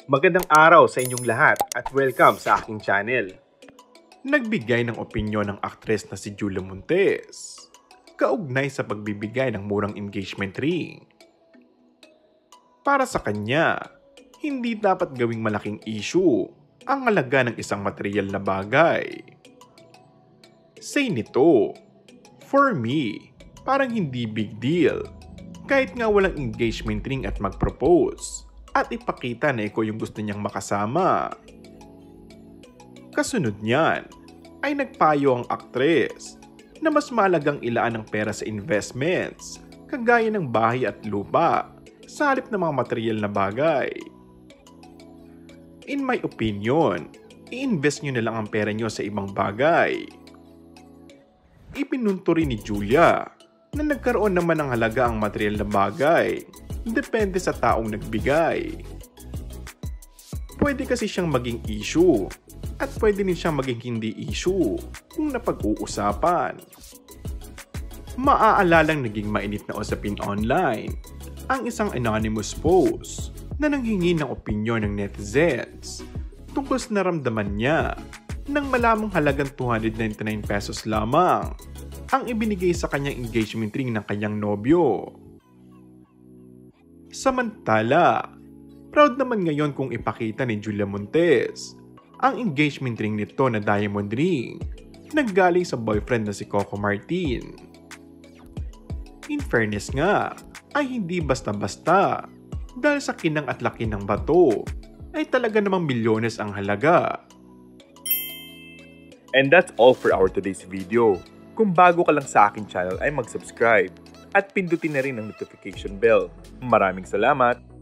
Magandang araw sa inyong lahat at welcome sa aking channel. Nagbigay ng opinyon ng aktres na si Julia Montes kaugnay sa pagbibigay ng murang engagement ring. Para sa kanya, hindi dapat gawing malaking issue ang halaga ng isang material na bagay. Say nito, "For me, parang hindi big deal kahit nga walang engagement ring at mag-propose at ipakita na ikaw yung gusto niyang makasama." Kasunod niyan ay nagpayo ang aktres na mas mahalagang ilaan ng pera sa investments kagaya ng bahay at lupa sa halip ng mga material na bagay. In my opinion, i-invest nyo na lang ang pera nyo sa ibang bagay. Ipinunto rin ni Julia na nagkaroon naman ng halaga ang material na bagay, depende sa taong nagbigay. Pwede kasi siyang maging issue at pwede din siyang maging hindi issue kung napag-uusapan. Maaalalang naging mainit na usapin online ang isang anonymous post na nanghingi ng opinyon ng netizens tungkol sa naramdaman niya nang malamang halagang 299 pesos lamang ang ibinigay sa kanyang engagement ring ng kanyang nobyo. Samantala, proud naman ngayon kung ipakita ni Julia Montes ang engagement ring nito na diamond ring na galing sa boyfriend na si Coco Martin. In fairness nga, ay hindi basta-basta dahil sa kinang at laki ng bato ay talaga namang milyones ang halaga. And that's all for our today's video. Kung bago ka lang sa aking channel ay mag-subscribe at pindutin na rin ang notification bell. Maraming salamat!